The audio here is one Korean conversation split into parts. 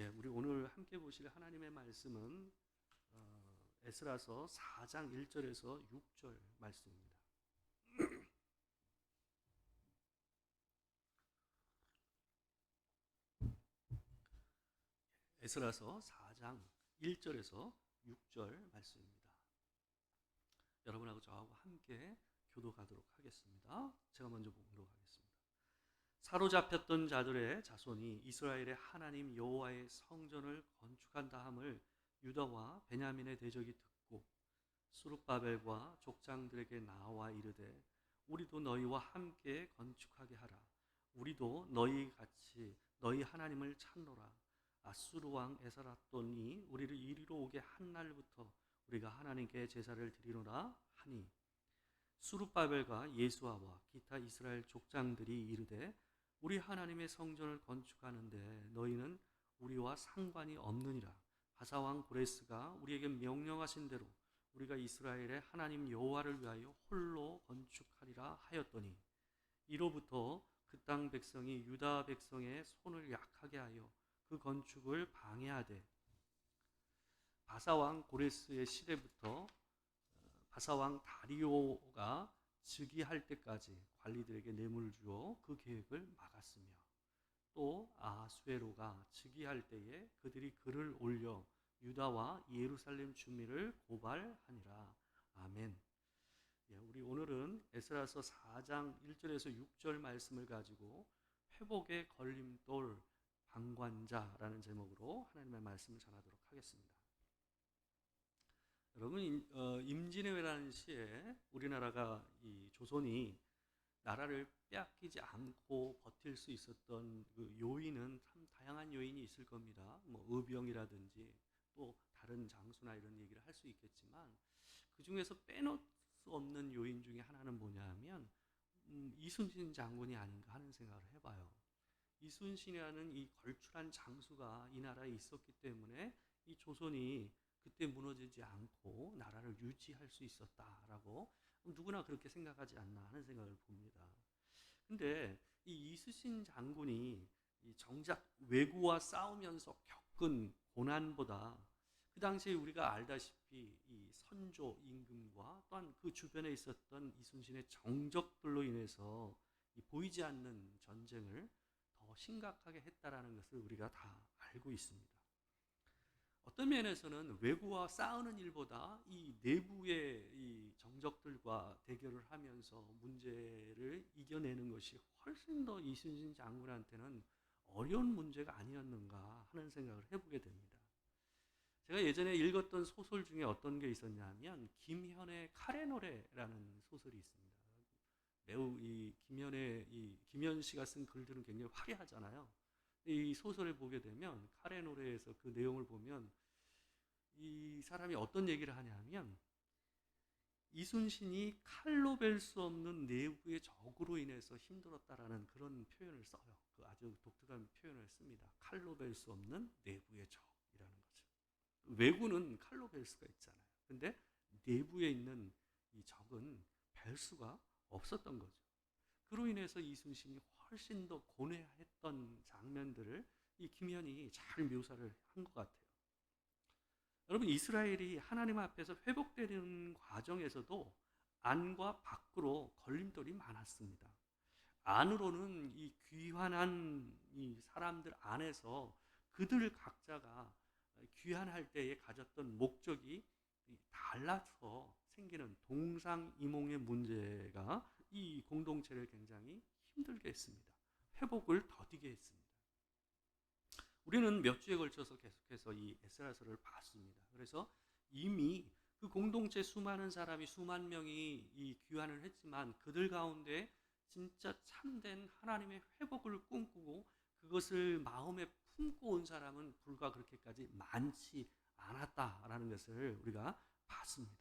우리 오늘 함께 보실 하나님의 말씀은 에스라서 4장 1절에서 6절 말씀입니다. 에스라서 4장 1절에서 6절 말씀입니다. 여러분하고 저하고 함께 교독하도록 하겠습니다. 제가 먼저 봉독하겠습니다. 사로잡혔던 자들의 자손이 이스라엘의 하나님 여호와의 성전을 건축한다 함을 유다와 베냐민의 대적이 듣고 스룹바벨과 족장들에게 나와 이르되 우리도 너희와 함께 건축하게 하라. 우리도 너희 같이 너희 하나님을 찾노라. 아수르 왕 에사라돈이 우리를 이리로 오게 한 날부터 우리가 하나님께 제사를 드리노라 하니 스룹바벨과 예수아와 기타 이스라엘 족장들이 이르되 우리 하나님의 성전을 건축하는데 너희는 우리와 상관이 없느니라. 바사왕 고레스가 우리에게 명령하신 대로 우리가 이스라엘의 하나님 여호와를 위하여 홀로 건축하리라 하였더니 이로부터 그 땅 백성이 유다 백성의 손을 약하게 하여 그 건축을 방해하되 바사왕 고레스의 시대부터 바사왕 다리오가 즉위할 때까지 관리들에게 뇌물을 주어 그 계획을 막았으며 또 아하수에로가 즉위할 때에 그들이 글을 올려 유다와 예루살렘 주민을 고발하니라. 아멘. 우리 오늘은 에스라서 4장 1절에서 6절 말씀을 가지고 회복의 걸림돌 방관자라는 제목으로 하나님의 말씀을 전하도록 하겠습니다. 여러분, 임진왜란 시에 우리나라가 이 조선이 나라를 빼앗기지 않고 버틸 수 있었던 그 요인은 참 다양한 요인이 있을 겁니다. 뭐 의병이라든지 또 다른 장수나 이런 얘기를 할 수 있겠지만 그 중에서 빼놓을 수 없는 요인 중에 하나는 뭐냐면 이순신 장군이 아닌가 하는 생각을 해봐요. 이순신이라는 이 걸출한 장수가 이 나라에 있었기 때문에 이 조선이 그때 무너지지 않고 나라를 유지할 수 있었다라고 누구나 그렇게 생각하지 않나 하는 생각을 봅니다. 근데 이 이순신 장군이 이 정작 왜구와 싸우면서 겪은 고난보다 그 당시에 우리가 알다시피 이 선조 임금과 또한 그 주변에 있었던 이순신의 정적들로 인해서 이 보이지 않는 전쟁을 더 심각하게 했다라는 것을 우리가 다 알고 있습니다. 어떤 면에서는 외구와 싸우는 일보다 이 내부의 이 정적들과 대결을 하면서 문제를 이겨내는 것이 훨씬 더 이순신 장군한테는 어려운 문제가 아니었는가 하는 생각을 해보게 됩니다. 제가 예전에 읽었던 소설 중에 어떤 게 있었냐면 김현의 카레 노래라는 소설이 있습니다. 매우 이 김현 씨가 쓴 글들은 굉장히 화려하잖아요. 이 소설을 보게 되면 카레 노래에서 그 내용을 보면 이 사람이 어떤 얘기를 하냐면 이순신이 칼로 벨 수 없는 내부의 적으로 인해서 힘들었다라는 그런 표현을 써요. 그 아주 독특한 표현을 씁니다. 칼로 벨 수 없는 내부의 적이라는 거죠. 외구는 칼로 벨 수가 있잖아요. 근데 내부에 있는 이 적은 벨 수가 없었던 거죠. 그로 인해서 이순신이 훨씬 더 고뇌했던 장면들을 이 김현이 잘 묘사를 한 것 같아요. 여러분, 이스라엘이 하나님 앞에서 회복되는 과정에서도 안과 밖으로 걸림돌이 많았습니다. 안으로는 이 귀환한 이 사람들 안에서 그들 각자가 귀환할 때에 가졌던 목적이 달라서 생기는 동상이몽의 문제가 이 공동체를 굉장히 힘들게 했습니다. 회복을 더디게 했습니다. 우리는 몇 주에 걸쳐서 계속해서 이 에스라서를 봤습니다. 그래서 이미 그 공동체 수많은 사람이 수만 명이 이 귀환을 했지만 그들 가운데 진짜 참된 하나님의 회복을 꿈꾸고 그것을 마음에 품고 온 사람은 불과 그렇게까지 많지 않았다라는 것을 우리가 봤습니다.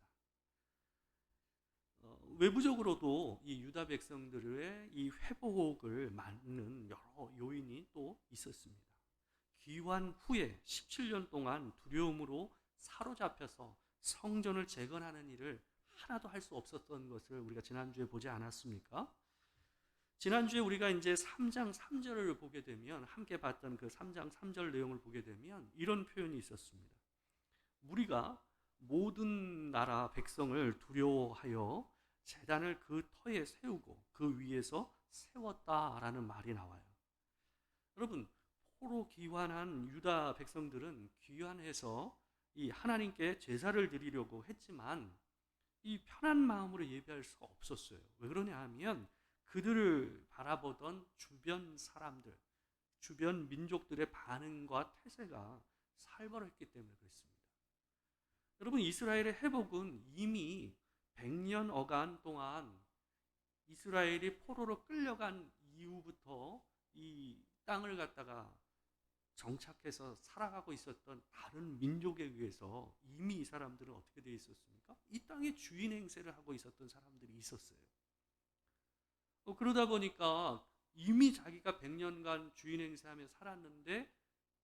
외부적으로도 이 유다 백성들의 이 회복을 막는 여러 요인이 또 있었습니다. 귀환 후에 17년 동안 두려움으로 사로잡혀서 성전을 재건하는 일을 하나도 할 수 없었던 것을 우리가 지난주에 보지 않았습니까? 지난주에 우리가 이제 3장 3절을 보게 되면, 함께 봤던 그 3장 3절 내용을 보게 되면 이런 표현이 있었습니다. 무리가 모든 나라 백성을 두려워하여 제단을 그 터에 세우고 그 위에서 세웠다라는 말이 나와요. 여러분, 포로 귀환한 유다 백성들은 귀환해서 이 하나님께 제사를 드리려고 했지만 이 편한 마음으로 예배할 수가 없었어요. 왜 그러냐 하면 그들을 바라보던 주변 사람들, 주변 민족들의 반응과 태세가 살벌했기 때문에 그렇습니다. 여러분, 이스라엘의 회복은 이미 100년 어간 동안 이스라엘이 포로로 끌려간 이후부터 이 땅을 갖다가 정착해서 살아가고 있었던 다른 민족에 의해서 이미 이 사람들은 어떻게 되어 있었습니까? 이 땅의 주인 행세를 하고 있었던 사람들이 있었어요. 그러다 보니까 이미 자기가 100년간 주인 행세하며 살았는데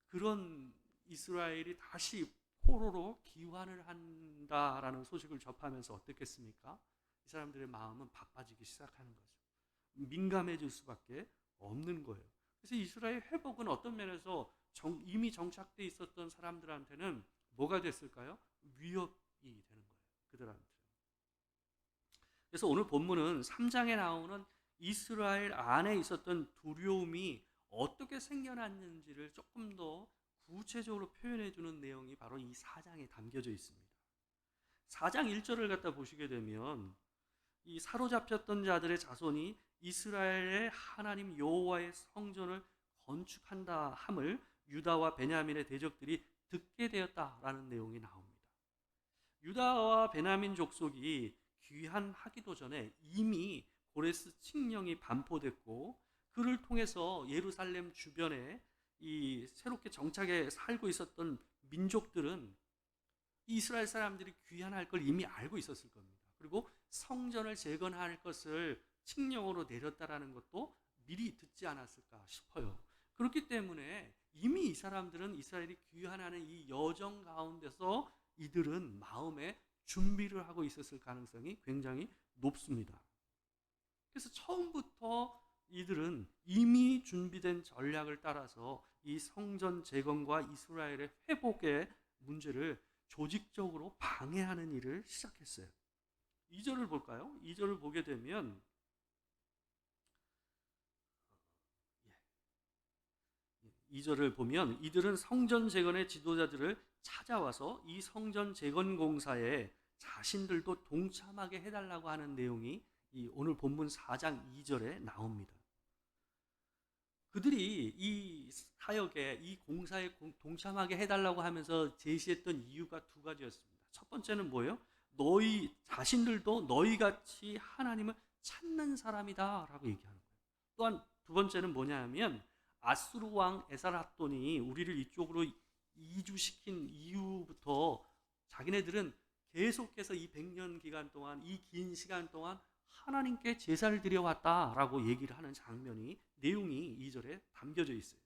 그런 이스라엘이 다시 포로로 귀환을 한다라는 소식을 접하면서 어떻겠습니까? 이 사람들의 마음은 바빠지기 시작하는 거죠. 민감해질 수밖에 없는 거예요. 그래서 이스라엘 회복은 어떤 면에서 이미 정착되어 있었던 사람들한테는 뭐가 됐을까요? 위협이 되는 거예요. 그들한테. 그래서 오늘 본문은 3장에 나오는 이스라엘 안에 있었던 두려움이 어떻게 생겨났는지를 조금 더 구체적으로 표현해 주는 내용이 바로 이 4장에 담겨져 있습니다. 4장 1절을 갖다 보시게 되면 이 사로잡혔던 자들의 자손이 이스라엘의 하나님 여호와의 성전을 건축한다 함을 유다와 베냐민의 대적들이 듣게 되었다라는 내용이 나옵니다. 유다와 베냐민 족속이 귀환하기도 전에 이미 고레스 칙령이 반포됐고 그를 통해서 예루살렘 주변에 이 새롭게 정착해 살고 있었던 민족들은 이스라엘 사람들이 귀환할 걸 이미 알고 있었을 겁니다. 그리고 성전을 재건할 것을 칙령으로 내렸다라는 것도 미리 듣지 않았을까 싶어요. 그렇기 때문에 이미 이 사람들은 이스라엘이 귀환하는 이 여정 가운데서 이들은 마음에 준비를 하고 있었을 가능성이 굉장히 높습니다. 그래서 처음부터 이들은 이미 준비된 전략을 따라서 이 성전 재건과 이스라엘의 회복의 문제를 조직적으로 방해하는 일을 시작했어요. 2절을 볼까요? 2절을 보게 되면 2절을 보면 이들은 성전 재건의 지도자들을 찾아와서 이 성전 재건 공사에 자신들도 동참하게 해달라고 하는 내용이 이 오늘 본문 4장 2절에 나옵니다. 그들이 이 사역에 이 공사에 동참하게 해달라고 하면서 제시했던 이유가 두 가지였습니다. 첫 번째는 뭐예요? 너희 자신들도 너희같이 하나님을 찾는 사람이다 라고 얘기하는 거예요. 또한 두 번째는 뭐냐 하면 아수르 왕 에살핫돈이 우리를 이쪽으로 이주시킨 이후부터 자기네들은 계속해서 이 100년 기간 동안 이 긴 시간 동안 하나님께 제사를 드려왔다라고 얘기를 하는 장면이 내용이 2절에 담겨져 있어요.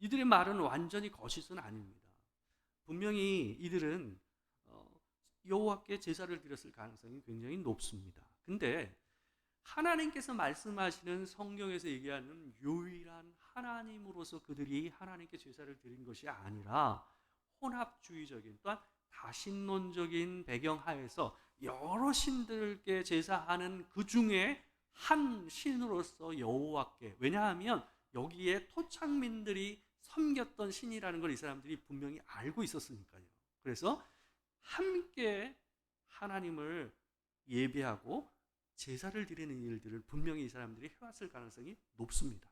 이들의 말은 완전히 거짓은 아닙니다. 분명히 이들은 여호와께 제사를 드렸을 가능성이 굉장히 높습니다. 근데 하나님께서 말씀하시는 성경에서 얘기하는 유일한 하나님으로서 그들이 하나님께 제사를 드린 것이 아니라 혼합주의적인 또한 다신론적인 배경 하에서 여러 신들께 제사하는 그 중에 한 신으로서 여호와께, 왜냐하면 여기에 토착민들이 섬겼던 신이라는 걸 이 사람들이 분명히 알고 있었으니까요. 그래서 함께 하나님을 예배하고 제사를 드리는 일들을 분명히 이 사람들이 해왔을 가능성이 높습니다.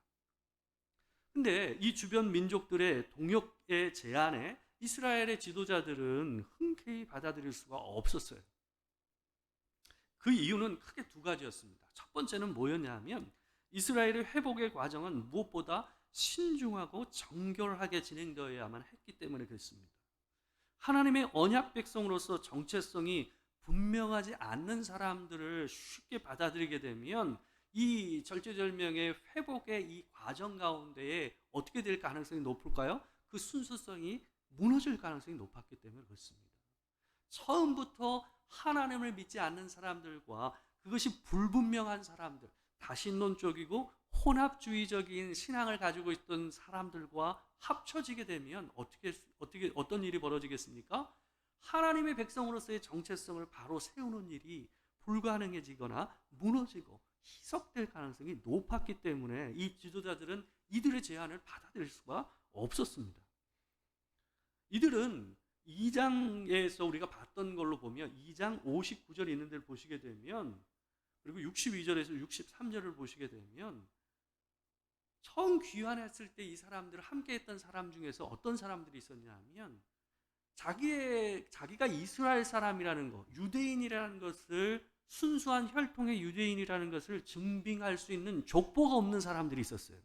근데 이 주변 민족들의 동역의 제안에 이스라엘의 지도자들은 흔쾌히 받아들일 수가 없었어요. 그 이유는 크게 두 가지였습니다. 첫 번째는 뭐였냐 하면 이스라엘의 회복의 과정은 무엇보다 신중하고 정결하게 진행되어야만 했기 때문에 그렇습니다. 하나님의 언약 백성으로서 정체성이 분명하지 않는 사람들을 쉽게 받아들이게 되면 이 절제절명의 회복의 이 과정 가운데에 어떻게 될 가능성이 높을까요? 그 순수성이 무너질 가능성이 높았기 때문에 그렇습니다. 처음부터 하나님을 믿지 않는 사람들과 그것이 불분명한 사람들, 다신론적이고 혼합주의적인 신앙을 가지고 있던 사람들과 합쳐지게 되면 어떤 일이 벌어지겠습니까? 하나님의 백성으로서의 정체성을 바로 세우는 일이 불가능해지거나 무너지고 희석될 가능성이 높았기 때문에 이 지도자들은 이들의 제안을 받아들일 수가 없었습니다. 이들은 2장에서 우리가 봤던 걸로 보면 2장 59절 있는 데를 보시게 되면, 그리고 62절에서 63절을 보시게 되면, 처음 귀환했을 때 이 사람들 함께 했던 사람 중에서 어떤 사람들이 있었냐 하면, 자기가 이스라엘 사람이라는 것, 유대인이라는 것을, 순수한 혈통의 유대인이라는 것을 증빙할 수 있는 족보가 없는 사람들이 있었어요.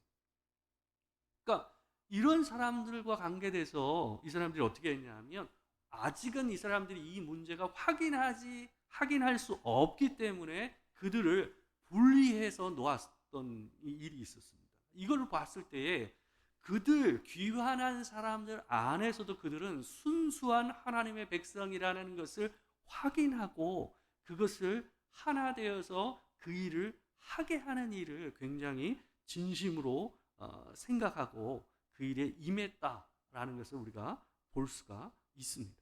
그러니까 이런 사람들과 관계돼서 이 사람들이 어떻게 했냐 하면, 아직은 이 사람들이 이 문제가 확인할 수 없기 때문에 그들을 분리해서 놓았던 일이 있었습니다. 이걸 봤을 때에 그들 귀환한 사람들 안에서도 그들은 순수한 하나님의 백성이라는 것을 확인하고 그것을 하나 되어서 그 일을 하게 하는 일을 굉장히 진심으로 생각하고 그 일에 임했다라는 것을 우리가 볼 수가 있습니다.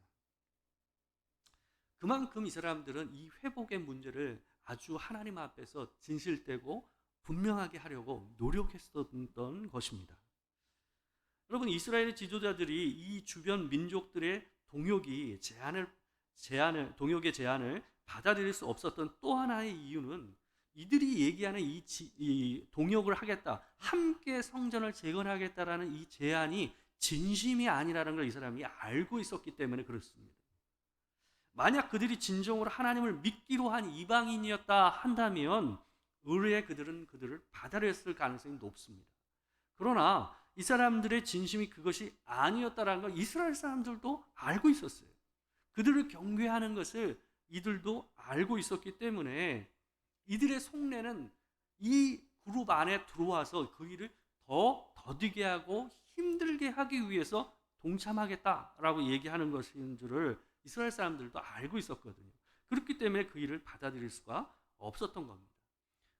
그만큼 이 사람들은 이 회복의 문제를 아주 하나님 앞에서 진실되고 분명하게 하려고 노력했었던 것입니다. 여러분, 이스라엘 지도자들이 이 주변 민족들의 동역의 제안을 받아들일 수 없었던 또 하나의 이유는, 이들이 얘기하는 이 동역을 하겠다, 함께 성전을 재건하겠다라는 이 제안이 진심이 아니라는 걸 이 사람이 알고 있었기 때문에 그렇습니다. 만약 그들이 진정으로 하나님을 믿기로 한 이방인이었다 한다면 의뢰에 그들은 그들을 받아들였을 가능성이 높습니다. 그러나 이 사람들의 진심이 그것이 아니었다라는 걸 이스라엘 사람들도 알고 있었어요. 그들을 경계하는 것을 이들도 알고 있었기 때문에 이들의 속내는 이 그룹 안에 들어와서 그 일을 더 더디게 하고 힘들게 하기 위해서 동참하겠다라고 얘기하는 것인 줄을 이스라엘 사람들도 알고 있었거든요. 그렇기 때문에 그 일을 받아들일 수가 없었던 겁니다.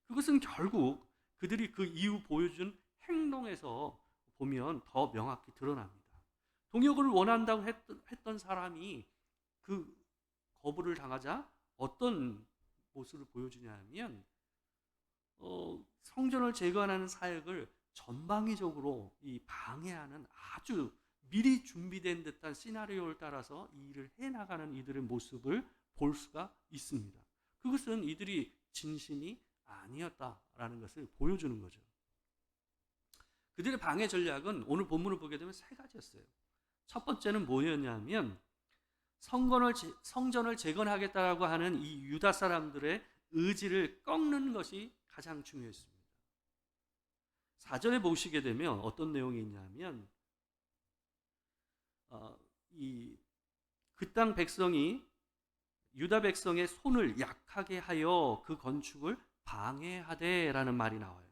그것은 결국 그들이 그 이후 보여준 행동에서 보면 더 명확히 드러납니다. 동역을 원한다고 했던 사람이 그 거부를 당하자 어떤 모습을 보여주냐 하면, 성전을 재건하는 사역을 전방위적으로 방해하는 아주 미리 준비된 듯한 시나리오를 따라서 이 일을 해나가는 이들의 모습을 볼 수가 있습니다. 그것은 이들이 진심이 아니었다라는 것을 보여주는 거죠. 그들의 방해 전략은 오늘 본문을 보게 되면 세 가지였어요. 첫 번째는 뭐였냐면, 성전을 재건하겠다라고 하는 이 유다 사람들의 의지를 꺾는 것이 가장 중요했습니다. 4절에 보시게 되면 어떤 내용이 있냐면, 그 땅 백성이 유다 백성의 손을 약하게 하여 그 건축을 방해하되라는 말이 나와요.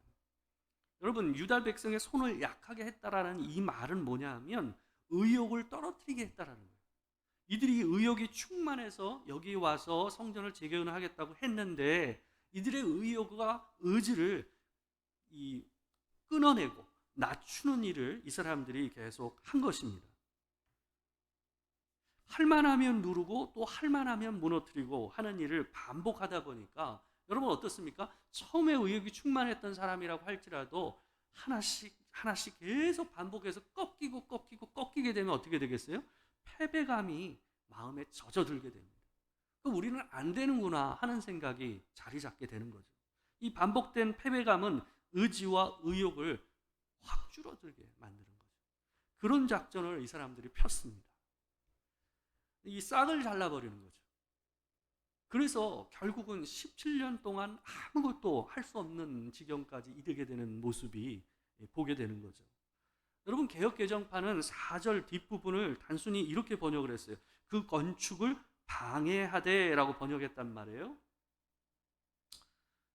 여러분, 유다 백성의 손을 약하게 했다라는 이 말은 뭐냐 하면 의욕을 떨어뜨리게 했다라는 거예요. 이들이 의욕이 충만해서 여기 와서 성전을 재건하겠다고 했는데 이들의 의지를 끊어내고 낮추는 일을 이 사람들이 계속 한 것입니다. 할만하면 누르고 또 할만하면 무너뜨리고 하는 일을 반복하다 보니까, 여러분 어떻습니까? 처음에 의욕이 충만했던 사람이라고 할지라도 하나씩 계속 반복해서 꺾이게 되면 어떻게 되겠어요? 패배감이 마음에 젖어들게 됩니다. 우리는 안 되는구나 하는 생각이 자리 잡게 되는 거죠. 이 반복된 패배감은 의지와 의욕을 확 줄어들게 만드는 거죠. 그런 작전을 이 사람들이 폈습니다. 이 싹을 잘라버리는 거죠. 그래서 결국은 17년 동안 아무것도 할 수 없는 지경까지 이르게 되는 모습이 보게 되는 거죠. 여러분, 개역개정판은 4절 뒷부분을 단순히 이렇게 번역을 했어요. 그 건축을 방해하되라고 번역했단 말이에요.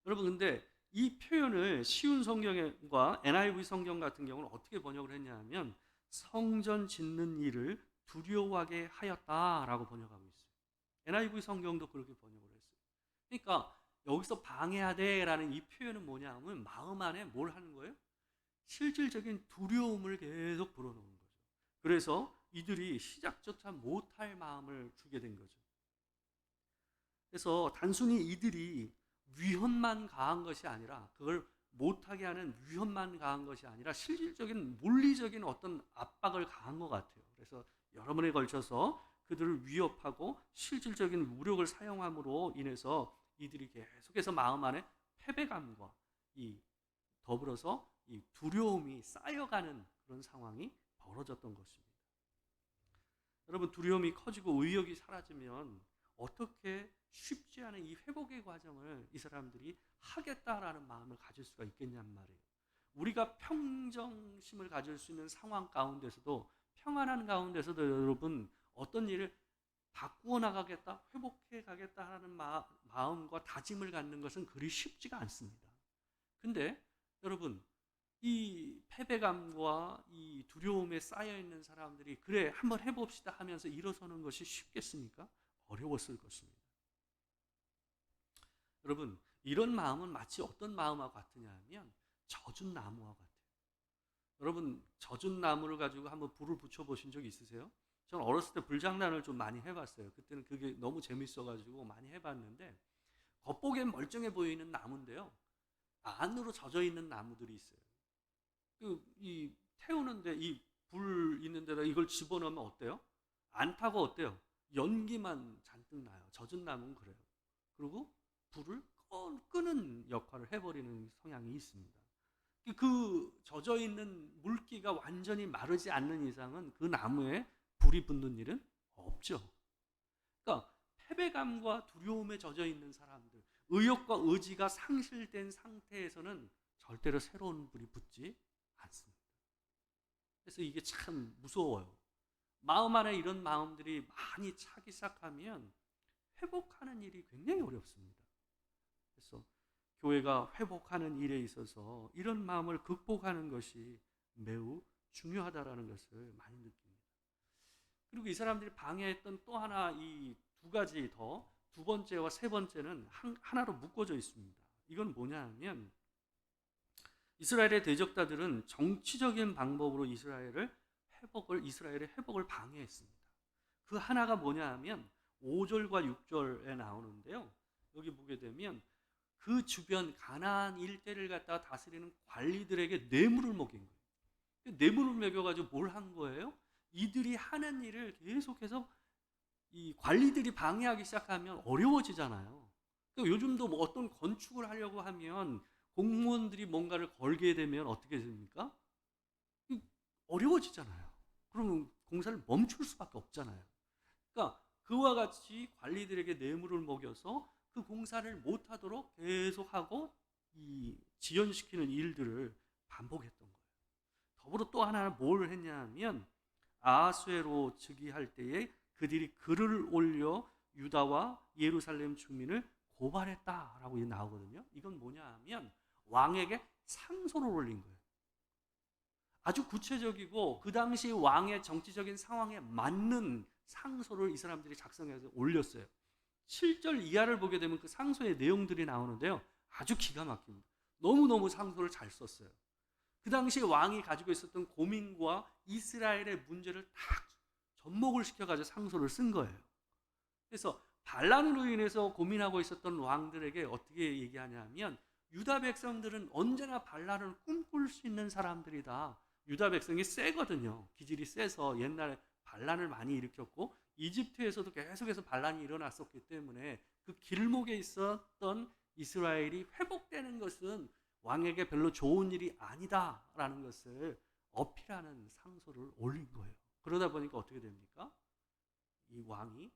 여러분, 근데 이 표현을 쉬운 성경과 NIV 성경 같은 경우는 어떻게 번역을 했냐 하면 성전 짓는 일을 두려워하게 하였다라고 번역하고 있어요. NIV 성경도 그렇게 번역을 했어요. 그러니까 여기서 방해하되라는 이 표현은 뭐냐면 마음 안에 뭘 하는 거예요? 실질적인 두려움을 계속 불어넣는 거죠. 그래서 이들이 시작조차 못할 마음을 주게 된 거죠. 그래서 단순히 이들이 위험만 가한 것이 아니라, 그걸 못하게 하는 위험만 가한 것이 아니라 실질적인 물리적인 어떤 압박을 가한 것 같아요. 그래서 여러 번에 걸쳐서 그들을 위협하고 실질적인 무력을 사용함으로 인해서 이들이 계속해서 마음 안에 패배감과 이 더불어서 이 두려움이 쌓여가는 그런 상황이 벌어졌던 것입니다. 여러분, 두려움이 커지고 의욕이 사라지면 어떻게 쉽지 않은 이 회복의 과정을 이 사람들이 하겠다라는 마음을 가질 수가 있겠냔 말이에요. 우리가 평정심을 가질 수 있는 상황 가운데서도, 평안한 가운데서도 여러분, 어떤 일을 바꾸어 나가겠다, 회복해 가겠다 하는 마음과 다짐을 갖는 것은 그리 쉽지가 않습니다. 근데 여러분, 이 패배감과 이 두려움에 쌓여 있는 사람들이 그래 한번 해봅시다 하면서 일어서는 것이 쉽겠습니까? 어려웠을 것입니다. 여러분, 이런 마음은 마치 어떤 마음과 같으냐 하면 젖은 나무와 같아요. 여러분, 젖은 나무를 가지고 한번 불을 붙여보신 적 있으세요? 저는 어렸을 때 불장난을 좀 많이 해봤어요. 그때는 그게 너무 재밌어가지고 많이 해봤는데, 겉보기엔 멀쩡해 보이는 나무인데요, 안으로 젖어 있는 나무들이 있어요. 이 태우는데 이 불 있는 데다 이걸 집어넣으면 어때요? 안 타고 어때요? 연기만 잔뜩 나요. 젖은 나무는 그래요. 그리고 불을 끄는 역할을 해버리는 성향이 있습니다. 그 젖어 있는 물기가 완전히 마르지 않는 이상은 그 나무에 불이 붙는 일은 없죠. 그러니까 패배감과 두려움에 젖어 있는 사람들, 의욕과 의지가 상실된 상태에서는 절대로 새로운 불이 붙지 않습니다. 그래서 이게 참 무서워요. 마음 안에 이런 마음들이 많이 차기 시작하면 회복하는 일이 굉장히 어렵습니다. 그래서 교회가 회복하는 일에 있어서 이런 마음을 극복하는 것이 매우 중요하다라는 것을 많이 느낍니다. 그리고 이 사람들이 방해했던 또 하나, 이 두 가지 더, 두 번째와 세 번째는 하나로 묶어져 있습니다. 이건 뭐냐 하면, 이스라엘의 대적자들은 정치적인 방법으로 이스라엘의 회복을 방해했습니다. 그 하나가 뭐냐 하면 5절과 6절에 나오는데요, 여기 보게 되면 그 주변 가나안 일대를 갖다가 다스리는 관리들에게 뇌물을 먹인 거예요. 뇌물을 먹여가지고 뭘 한 거예요? 이들이 하는 일을 계속해서 이 관리들이 방해하기 시작하면 어려워지잖아요. 그러니까 요즘도 뭐 어떤 건축을 하려고 하면 공무원들이 뭔가를 걸게 되면 어떻게 됩니까? 어려워지잖아요. 그러면 공사를 멈출 수밖에 없잖아요. 그러니까 그와 같이 관리들에게 뇌물을 먹여서 그 공사를 못하도록 계속하고 이 지연시키는 일들을 반복했던 거예요. 더불어 또 하나 뭘 했냐 하면, 아하수에로 즉위할 때에 그들이 글을 올려 유다와 예루살렘 주민을 고발했다라고 나오거든요. 이건 뭐냐 하면 왕에게 상소를 올린 거예요. 아주 구체적이고 그 당시 왕의 정치적인 상황에 맞는 상소를 이 사람들이 작성해서 올렸어요. 7절 이하를 보게 되면 그 상소의 내용들이 나오는데요, 아주 기가 막힙니다. 너무너무 상소를 잘 썼어요. 그 당시 왕이 가지고 있었던 고민과 이스라엘의 문제를 딱 접목을 시켜가지고 상소를 쓴 거예요. 그래서 반란으로 인해서 고민하고 있었던 왕들에게 어떻게 얘기하냐면, 유다 백성들은 언제나 반란을 꿈꿀 수 있는 사람들이다. 유다 백성이 세거든요. 기질이 세서 옛날에 반란을 많이 일으켰고 이집트에서도 계속해서 반란이 일어났었기 때문에 그 길목에 있었던 이스라엘이 회복되는 것은 왕에게 별로 좋은 일이 아니다라는 것을 어필하는 상소를 올린 거예요. 그러다 보니까 어떻게 됩니까? 이 왕이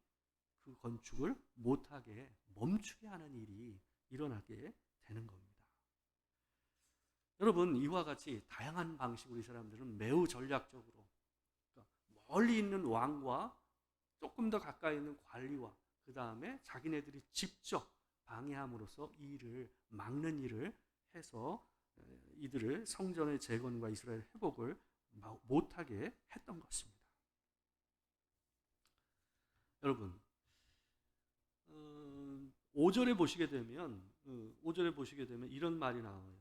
그 건축을 못하게 멈추게 하는 일이 일어나게 되는 겁니다. 여러분, 이와 같이 다양한 방식으로 이 사람들은 매우 전략적으로, 그러니까 멀리 있는 왕과 조금 더 가까이 있는 관리와 그 다음에 자기네들이 직접 방해함으로써 이 일을 막는 일을 해서 이들을 성전의 재건과 이스라엘 회복을 못하게 했던 것입니다. 여러분, 5절에 보시게 되면 5절에 보시게 되면 이런 말이 나와요.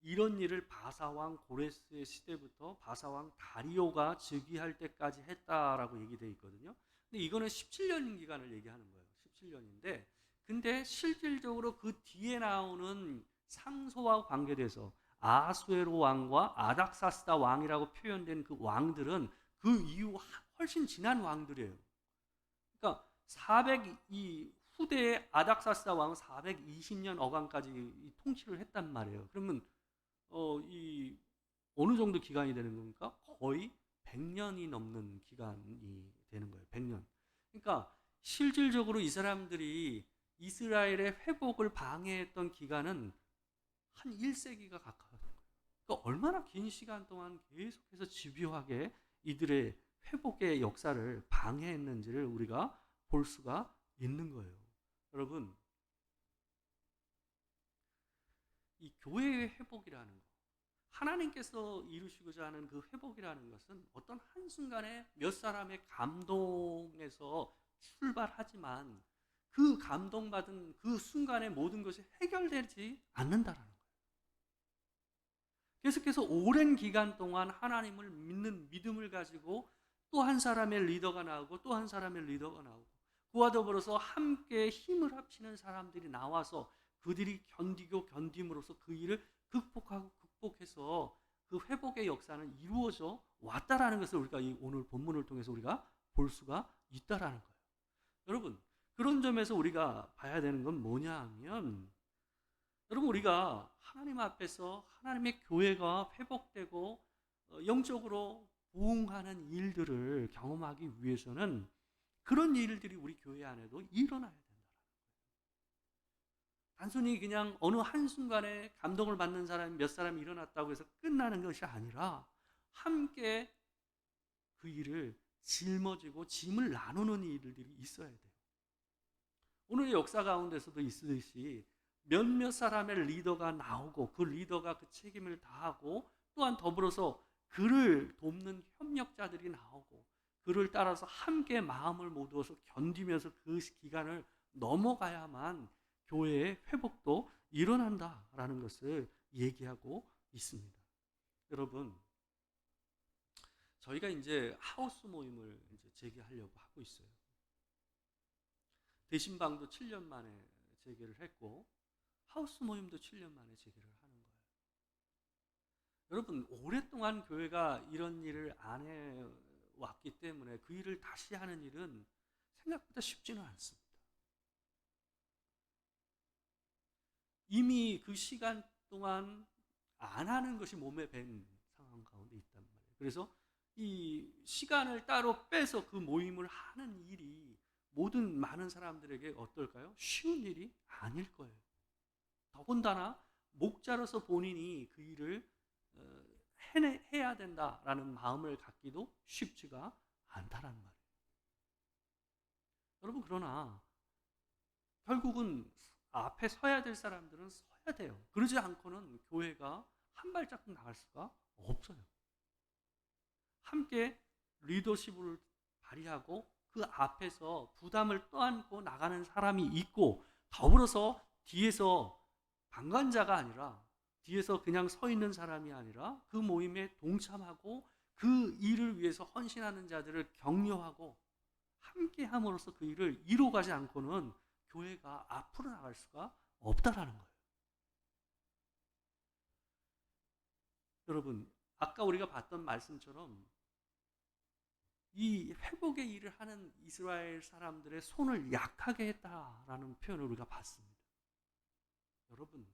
이런 일을 바사왕 고레스의 시대부터 바사왕 다리오가 즉위할 때까지 했다라고 얘기되어 있거든요. 근데 이거는 17년 기간을 얘기하는 거예요. 17년인데 근데 실질적으로 그 뒤에 나오는 상소와 관계돼서 아수에로 왕과 아닥사스다 왕이라고 표현된 그 왕들은 그 이후 훨씬 지난 왕들이에요. 그러니까 400이 후대의 아닥사스다 왕은 420년 어간까지 통치를 했단 말이에요. 그러면 이 어느 정도 기간이 되는 겁니까? 거의 100년이 넘는 기간이 되는 거예요. 100년. 그러니까 실질적으로 이 사람들이 이스라엘의 회복을 방해했던 기간은 한 1세기가 가까워요. 그러니까 얼마나 긴 시간 동안 계속해서 집요하게 이들의 회복의 역사를 방해했는지를 우리가 볼 수가 있는 거예요. 여러분, 이 교회의 회복이라는 것, 하나님께서 이루시고자 하는 그 회복이라는 것은 어떤 한순간에 몇 사람의 감동에서 출발하지만 그 감동받은 그 순간에 모든 것이 해결되지 않는다라는 거예요. 계속해서 오랜 기간 동안 하나님을 믿는 믿음을 가지고 또 한 사람의 리더가 나오고 또 한 사람의 리더가 나오고 그와 더불어서 함께 힘을 합치는 사람들이 나와서 그들이 견디고 견딤으로써 그 일을 극복해서 그 회복의 역사는 이루어져 왔다라는 것을 우리가 오늘 본문을 통해서 우리가 볼 수가 있다라는 거예요. 여러분, 그런 점에서 우리가 봐야 되는 건 뭐냐 하면 여러분, 우리가 하나님 앞에서 하나님의 교회가 회복되고 영적으로 부흥하는 일들을 경험하기 위해서는 그런 일들이 우리 교회 안에도 일어나야 된다. 단순히 그냥 어느 한순간에 감동을 받는 사람이 몇 사람이 일어났다고 해서 끝나는 것이 아니라 함께 그 일을 짊어지고 짐을 나누는 일들이 있어야 돼요. 오늘의 역사 가운데서도 있듯이 몇몇 사람의 리더가 나오고 그 리더가 그 책임을 다하고 또한 더불어서 그를 돕는 협력자들이 나오고 그를 따라서 함께 마음을 모두어서 견디면서 그 기간을 넘어가야만 교회의 회복도 일어난다라는 것을 얘기하고 있습니다. 여러분, 저희가 이제 하우스 모임을 이제 재개하려고 하고 있어요. 대신방도 7년 만에 재개를 했고 하우스 모임도 7년 만에 재개를 하는 거예요. 여러분, 오랫동안 교회가 이런 일을 안 해왔기 때문에 그 일을 다시 하는 일은 생각보다 쉽지는 않습니다. 이미 그 시간 동안 안 하는 것이 몸에 밴 상황 가운데 있단 말이에요. 그래서 이 시간을 따로 빼서 그 모임을 하는 일이 모든 많은 사람들에게 어떨까요? 쉬운 일이 아닐 거예요. 더군다나 목자로서 본인이 그 일을 해야 된다라는 마음을 갖기도 쉽지가 않다라는 말이에요. 여러분, 그러나 결국은 앞에 서야 될 사람들은 서야 돼요. 그러지 않고는 교회가 한 발자국 나갈 수가 없어요. 함께 리더십을 발휘하고 그 앞에서 부담을 떠안고 나가는 사람이 있고 더불어서 뒤에서 방관자가 아니라 뒤에서 그냥 서 있는 사람이 아니라 그 모임에 동참하고 그 일을 위해서 헌신하는 자들을 격려하고 함께 함으로써 그 일을 이루어가지 않고는 교회가 앞으로 나갈 수가 없다라는 거예요. 여러분, 아까 우리가 봤던 말씀처럼 이 회복의 일을 하는 이스라엘 사람들의 손을 약하게 했다라는 표현을 우리가 봤습니다. 여러분,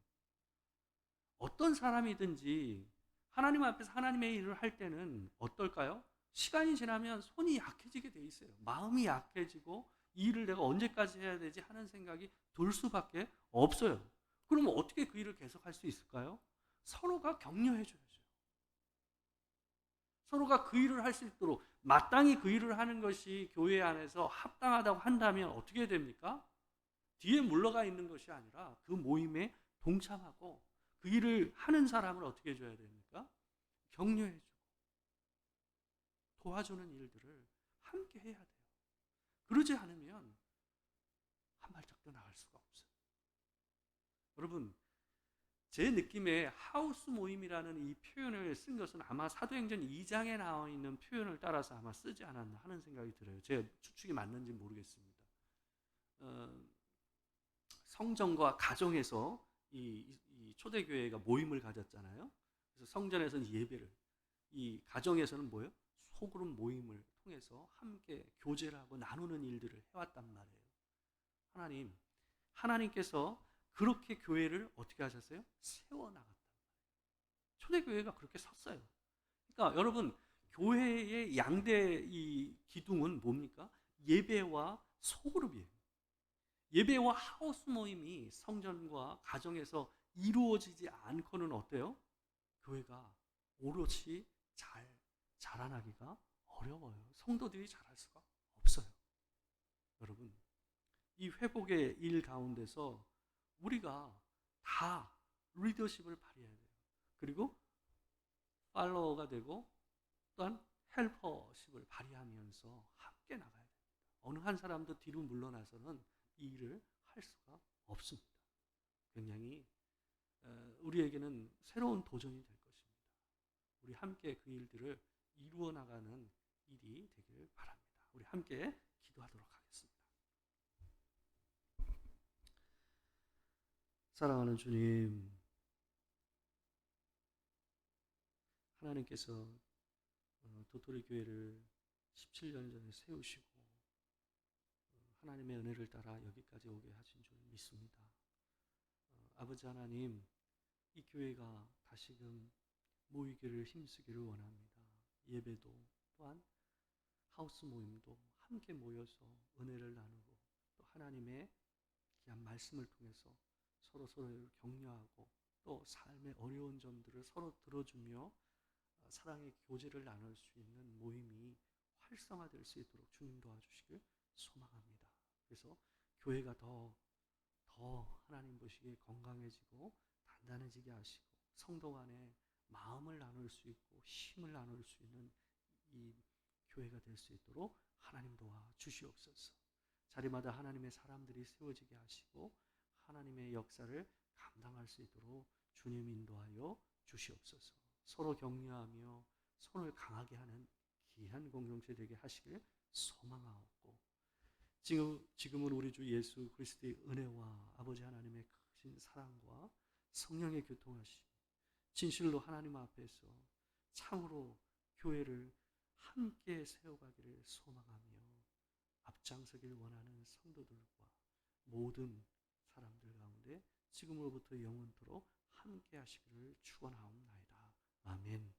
어떤 사람이든지 하나님 앞에서 하나님의 일을 할 때는 어떨까요? 시간이 지나면 손이 약해지게 돼 있어요. 마음이 약해지고 이 일을 내가 언제까지 해야 되지 하는 생각이 들 수밖에 없어요. 그러면 어떻게 그 일을 계속할 수 있을까요? 서로가 격려해 줘야죠. 서로가 그 일을 할 수 있도록 마땅히 그 일을 하는 것이 교회 안에서 합당하다고 한다면 어떻게 됩니까? 뒤에 물러가 있는 것이 아니라 그 모임에 동참하고 그 일을 하는 사람을 어떻게 해줘야 됩니까? 격려해주고 도와주는 일들을 함께 해야 돼요. 그러지 않으면 한 발짝도 나갈 수가 없어요. 여러분, 제 느낌에 하우스 모임이라는 이 표현을 쓴 것은 아마 사도행전 2장에 나와 있는 표현을 따라서 아마 쓰지 않았나 하는 생각이 들어요. 제 추측이 맞는지 모르겠습니다. 성전과 가정에서 이 초대교회가 모임을 가졌잖아요. 그래서 성전에서는 예배를, 이 가정에서는 뭐예요? 소그룹 모임을 통해서 함께 교제를 하고 나누는 일들을 해왔단 말이에요. 하나님께서 그렇게 교회를 어떻게 하셨어요? 세워나갔단 말이에요. 초대교회가 그렇게 섰어요. 그러니까 여러분, 교회의 양대 이 기둥은 뭡니까? 예배와 소그룹이에요. 예배와 하우스 모임이 성전과 가정에서 이루어지지 않고는 어때요? 교회가 오롯이 잘 자라나기가 어려워요. 성도들이 자랄 수가 없어요. 여러분, 이 회복의 일 가운데서 우리가 다 리더십을 발휘해야 돼요. 그리고 팔로워가 되고 또한 헬퍼십을 발휘하면서 함께 나가야 됩니다. 어느 한 사람도 뒤로 물러나서는 이 일을 할 수가 없습니다. 굉장히 우리에게는 새로운 도전이 될 것입니다. 우리 함께 그 일들을 이루어 나가는 일이 되길 바랍니다. 우리 함께 기도하도록 하겠습니다. 사랑하는 주님, 하나님께서 도토리 교회를 17년 전에 세우시고 하나님의 은혜를 따라 여기까지 오게 하신 줄 믿습니다. 아버지 하나님, 이 교회가 다시금 모이기를 힘쓰기를 원합니다. 예배도 또한 하우스 모임도 함께 모여서 은혜를 나누고 또 하나님의 귀한 말씀을 통해서 서로를 격려하고 또 삶의 어려운 점들을 서로 들어주며 사랑의 교제를 나눌 수 있는 모임이 활성화될 수 있도록 주님 도와주시길 소망합니다. 그래서 교회가 더 하나님 보시기에 건강해지고 단단해지게 하시고 성도 간에 마음을 나눌 수 있고 힘을 나눌 수 있는 이 교회가 될 수 있도록 하나님 도와 주시옵소서. 자리마다 하나님의 사람들이 세워지게 하시고 하나님의 역사를 감당할 수 있도록 주님 인도하여 주시옵소서. 서로 격려하며 손을 강하게 하는 귀한 공동체 되게 하시길 소망하옵고, 지금은 우리 주 예수 그리스도의 은혜와 아버지 하나님의 크신 사랑과 성령의 교통하심, 진실로 하나님 앞에서 참으로 교회를 함께 세워가기를 소망하며 앞장서길 원하는 성도들과 모든 사람들 가운데 지금으로부터 영원토록 함께 하시기를 축원하옵나이다. 아멘.